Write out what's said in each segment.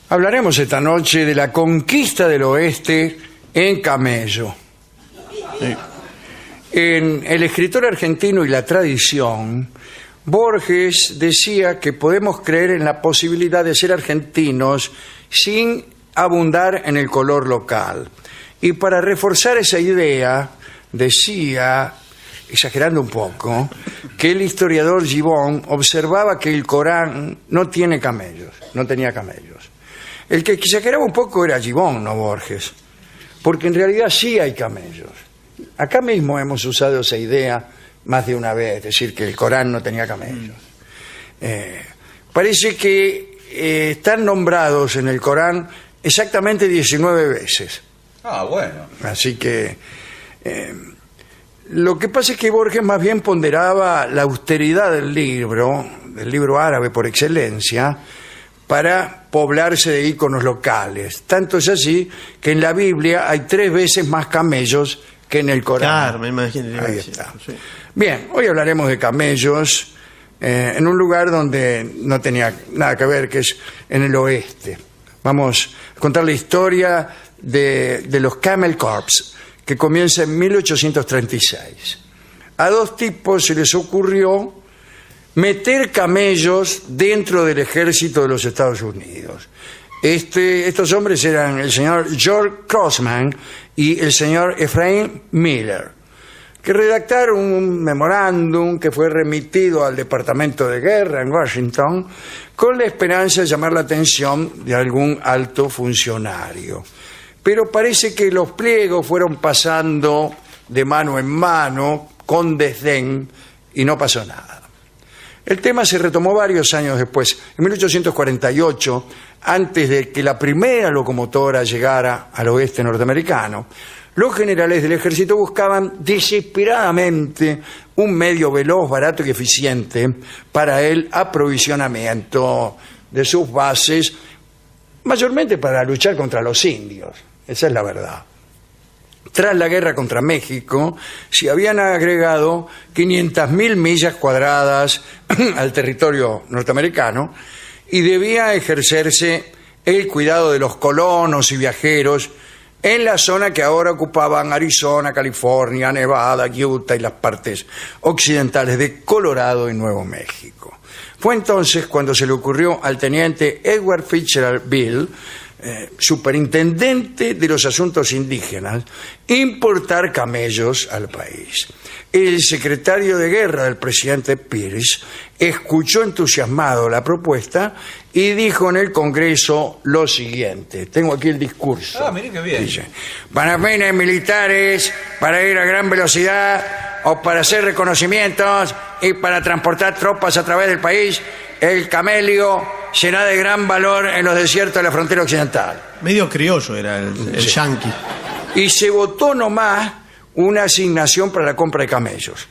Hablaremos esta noche de la conquista del oeste en camello. En El escritor argentino y la tradición, Borges decía que podemos creer en la posibilidad de ser argentinos sin abundar en el color local. Y para reforzar esa idea, decía, exagerando un poco, que el historiador Gibbon observaba que el Corán no tenía camellos. El que exageraba un poco era Gibbon, no Borges, porque en realidad sí hay camellos. Acá mismo hemos usado esa idea más de una vez, es decir, que el Corán no tenía camellos. Parece que están nombrados en el Corán exactamente 19 veces. Ah, bueno. Así que lo que pasa es que Borges más bien ponderaba la austeridad del libro árabe por excelencia, para poblarse de íconos locales. Tanto es así que en la Biblia hay 3 veces más camellos que en el Corán. Claro, me imagino. Ahí está. Sí. Bien, hoy hablaremos de camellos en un lugar donde no tenía nada que ver, que es en el oeste. Vamos a contar la historia de los Camel Corps, que comienza en 1836. A 2 tipos se les ocurrió meter camellos dentro del ejército de los Estados Unidos. Estos hombres eran el señor George Crossman y el señor Ephraim Miller, que redactaron un memorándum que fue remitido al Departamento de Guerra en Washington con la esperanza de llamar la atención de algún alto funcionario. Pero parece que los pliegos fueron pasando de mano en mano con desdén y no pasó nada. El tema se retomó varios años después. En 1848, antes de que la primera locomotora llegara al oeste norteamericano, los generales del ejército buscaban desesperadamente un medio veloz, barato y eficiente para el aprovisionamiento de sus bases, mayormente para luchar contra los indios. Esa es la verdad. Tras la guerra contra México, se habían agregado 500.000 millas cuadradas al territorio norteamericano y debía ejercerse el cuidado de los colonos y viajeros en la zona que ahora ocupaban Arizona, California, Nevada, Utah y las partes occidentales de Colorado y Nuevo México. Fue entonces cuando se le ocurrió al teniente Edward Fitzgerald Bill, superintendente de los asuntos indígenas, importar camellos al país. El secretario de guerra del presidente Pierce escuchó entusiasmado la propuesta y dijo en el Congreso lo siguiente. Tengo aquí el discurso. Ah, mire qué bien. Dice: para fines militares, para ir a gran velocidad o para hacer reconocimientos y para transportar tropas a través del país, el camello será de gran valor en los desiertos de la frontera occidental. Medio criollo era el Sí. yanqui. Y se votó nomás una asignación para la compra de camellos.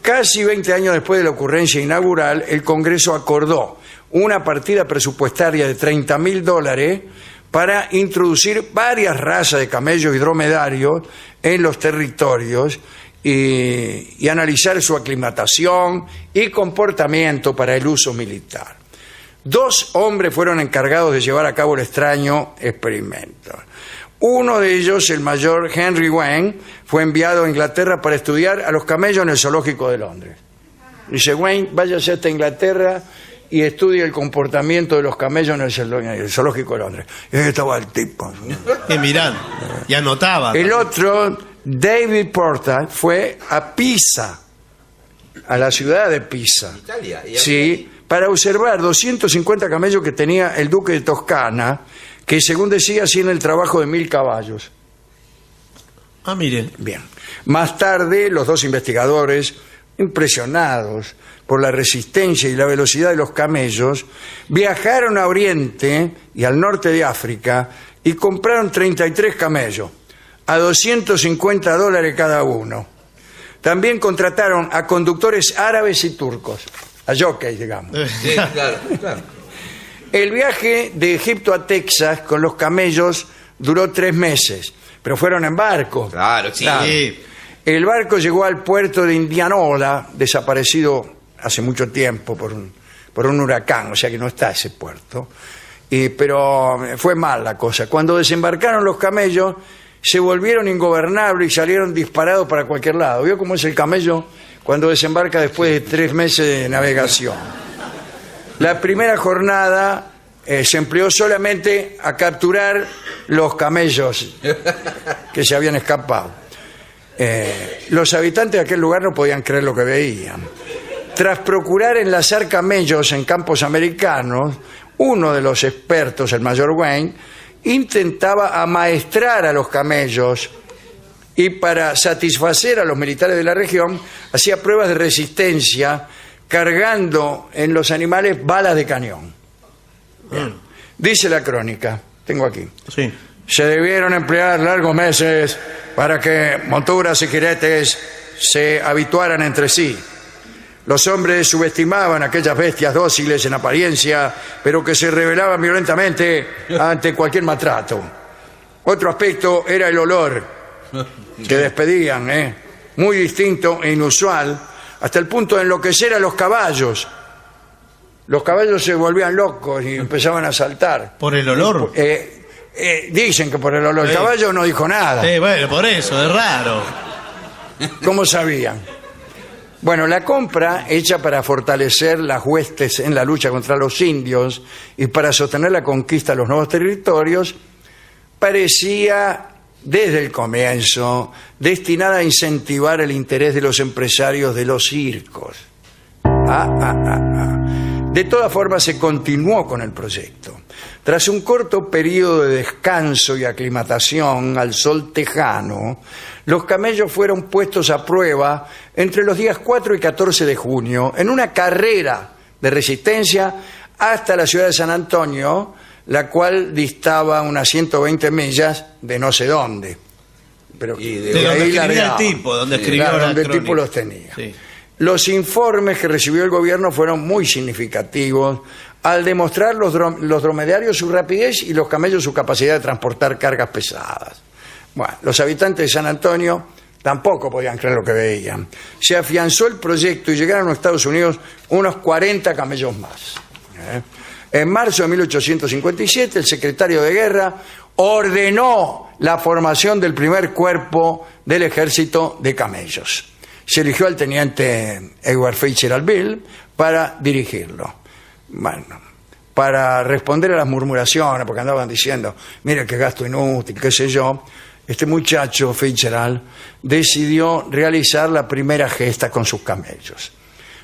Casi 20 años después de la ocurrencia inaugural, el Congreso acordó una partida presupuestaria de $30.000 para introducir varias razas de camellos y dromedarios en los territorios y analizar su aclimatación y comportamiento para el uso militar. 2 hombres fueron encargados de llevar a cabo el extraño experimento. Uno de ellos, el mayor Henry Wayne, fue enviado a Inglaterra para estudiar a los camellos en el zoológico de Londres. Dice: Wayne, váyase hasta Inglaterra y estudie el comportamiento de los camellos en el zoológico de Londres. Y ahí estaba el tipo. Y mirando, y anotaba. El otro, David Porter, fue a Pisa, a la ciudad de Pisa. Italia. Sí, para observar 250 camellos que tenía el duque de Toscana, que según decía hacían el trabajo de 1.000 caballos. Ah, mire. Bien. Más tarde, los 2 investigadores, impresionados por la resistencia y la velocidad de los camellos, viajaron a Oriente y al norte de África y compraron 33 camellos a $250 cada uno. También contrataron a conductores árabes y turcos, a jockeys, digamos. Sí, claro, claro. El viaje de Egipto a Texas con los camellos duró 3 meses, pero fueron en barco. Claro, sí. Claro. El barco llegó al puerto de Indianola, desaparecido hace mucho tiempo por un huracán, o sea que no está ese puerto, Pero fue mal la cosa. Cuando desembarcaron los camellos, se volvieron ingobernables y salieron disparados para cualquier lado. ¿Vio cómo es el camello cuando desembarca después de 3 meses de navegación? La primera jornada se empleó solamente a capturar los camellos que se habían escapado. Los habitantes de aquel lugar no podían creer lo que veían. Tras procurar enlazar camellos en campos americanos, uno de los expertos, el mayor Wayne, intentaba amaestrar a los camellos y para satisfacer a los militares de la región hacía pruebas de resistencia cargando en los animales balas de cañón. Dice la crónica, tengo aquí. Sí. Se debieron emplear largos meses para que monturas y jinetes se habituaran entre sí. Los hombres subestimaban a aquellas bestias dóciles en apariencia, pero que se rebelaban violentamente ante cualquier maltrato. Otro aspecto era el olor que despedían, muy distinto e inusual, hasta el punto de enloquecer a los caballos. Los caballos se volvían locos y empezaban a saltar. ¿Por el olor? Dicen que por el olor. El Sí. caballo no dijo nada. Bueno, por eso, es raro. ¿Cómo sabían? Bueno, la compra, hecha para fortalecer las huestes en la lucha contra los indios y para sostener la conquista de los nuevos territorios, parecía, desde el comienzo, destinada a incentivar el interés de los empresarios de los circos. De todas formas, se continuó con el proyecto. Tras un corto periodo de descanso y aclimatación al sol tejano, los camellos fueron puestos a prueba entre los días 4 y 14 de junio en una carrera de resistencia hasta la ciudad de San Antonio, la cual distaba unas 120 millas de no sé dónde. Pero Y de donde escribía largaba. el tipo, donde escribió Claro, la donde el crónica. tipo los tenía. Sí. Los informes que recibió el gobierno fueron muy significativos al demostrar los dromedarios su rapidez y los camellos su capacidad de transportar cargas pesadas. Bueno, los habitantes de San Antonio tampoco podían creer lo que veían. Se afianzó el proyecto y llegaron a los Estados Unidos unos 40 camellos más. En marzo de 1857, el secretario de Guerra ordenó la formación del primer cuerpo del ejército de camellos. Se eligió al teniente Edward Fitzgerald Bill para dirigirlo. Bueno, para responder a las murmuraciones, porque andaban diciendo, mire qué gasto inútil, qué sé yo, este muchacho Fitzgerald decidió realizar la primera gesta con sus camellos.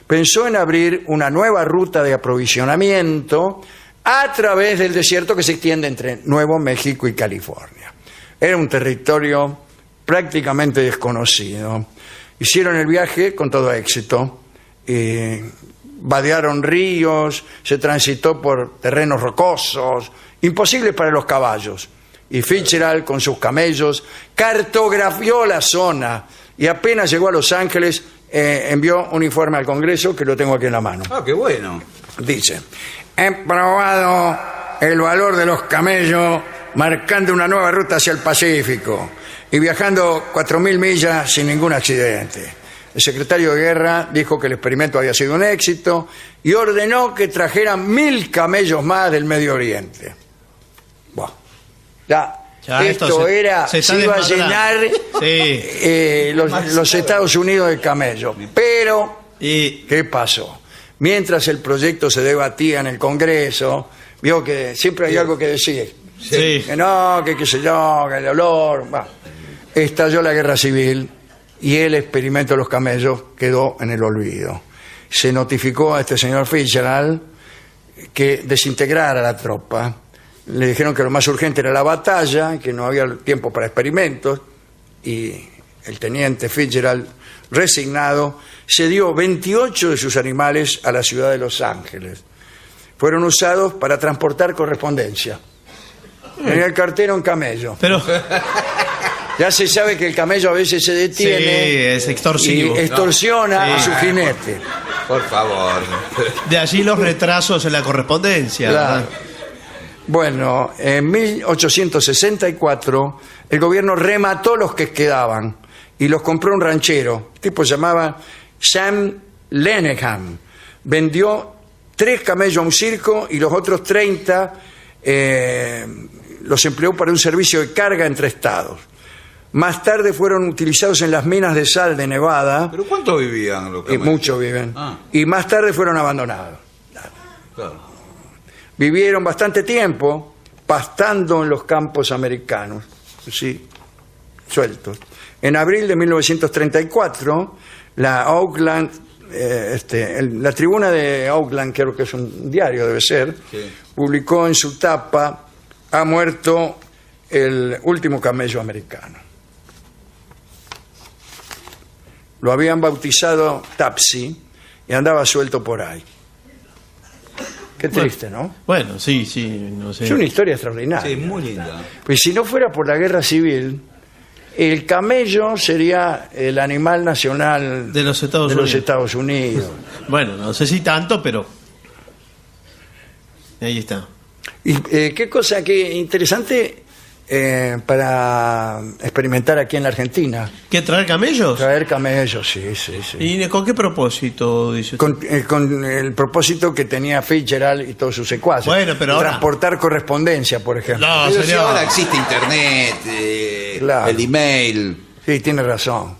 Pensó en abrir una nueva ruta de aprovisionamiento a través del desierto que se extiende entre Nuevo México y California. Era un territorio prácticamente desconocido. Hicieron el viaje con todo éxito, vadearon ríos, se transitó por terrenos rocosos, imposibles para los caballos. Y Fitzgerald, con sus camellos, cartografió la zona y apenas llegó a Los Ángeles, envió un informe al Congreso, que lo tengo aquí en la mano. Ah, qué bueno. Dice, he probado el valor de los camellos marcando una nueva ruta hacia el Pacífico y viajando 4.000 millas sin ningún accidente. El secretario de Guerra dijo que el experimento había sido un éxito y ordenó que trajeran 1.000 camellos más del Medio Oriente. Bueno, ya esto se iba a llenar los Estados Unidos de camellos. Pero, ¿qué pasó? Mientras el proyecto se debatía en el Congreso, vio que siempre hay algo que decir. Sí. Que no, que qué sé yo, que el olor. Bueno, estalló la guerra civil y el experimento de los camellos quedó en el olvido. Se notificó a este señor Fitzgerald que desintegrara la tropa. Le dijeron que lo más urgente era la batalla, que no había tiempo para experimentos, y el teniente Fitzgerald, resignado, cedió 28 de sus animales a la ciudad de Los Ángeles. Fueron usados para transportar correspondencia. Tenía el cartero en camello. Pero Ya se sabe que el camello a veces se detiene. sí, es extorsivo. Y extorsiona No. a su Sí. jinete. Por favor. De allí los retrasos en la correspondencia. Claro. ¿verdad? Bueno, en 1864 el gobierno remató los que quedaban y los compró un ranchero. El tipo se llamaba Sam Leneham. Vendió 3 camellos a un circo y los otros 30 los empleó para un servicio de carga entre estados. Más tarde fueron utilizados en las minas de sal de Nevada. ¿Pero cuánto vivían los camellos? Muchos viven. Ah. Y más tarde fueron abandonados. Claro. Vivieron bastante tiempo pastando en los campos americanos, sí, sueltos. En abril de 1934, la Oakland, la tribuna de Oakland, creo que es un diario, debe ser, Sí. publicó en su tapa: ha muerto el último camello americano. Lo habían bautizado Tapsi y andaba suelto por ahí. Qué triste, ¿no? Bueno, sí, no sé. Es una historia extraordinaria. Sí, muy linda. Pues si no fuera por la guerra civil, el camello sería el animal nacional De los Estados Unidos. Estados Unidos. Bueno, no sé si tanto, pero ahí está. Y qué cosa, qué interesante para experimentar aquí en la Argentina. ¿Qué, traer camellos? Traer camellos, sí. ¿Y con qué propósito, dice usted? Con el propósito que tenía Fitzgerald y todos sus secuaces. Bueno, pero ahora- transportar correspondencia, por ejemplo. No, Pero si señor. ahora existe internet, Claro. el email. Sí, tiene razón.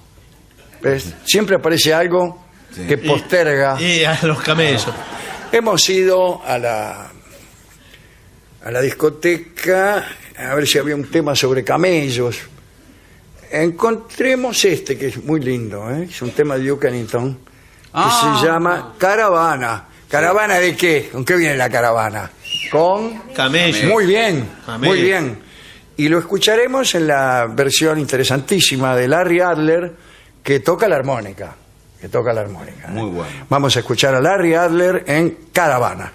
¿Ves? Siempre aparece algo Sí. que posterga. Y a los camellos. Hemos ido a la discoteca a ver si había un tema sobre camellos. Encontremos este, que es muy lindo, ¿eh? Es un tema de Duke Ellington, que se llama Caravana. ¿Caravana de qué? ¿Con qué viene la caravana? Con... Camellos. Muy bien, Camellos. muy bien. Y lo escucharemos en la versión interesantísima de Larry Adler, que toca la armónica. Muy bueno. Vamos a escuchar a Larry Adler en Caravana.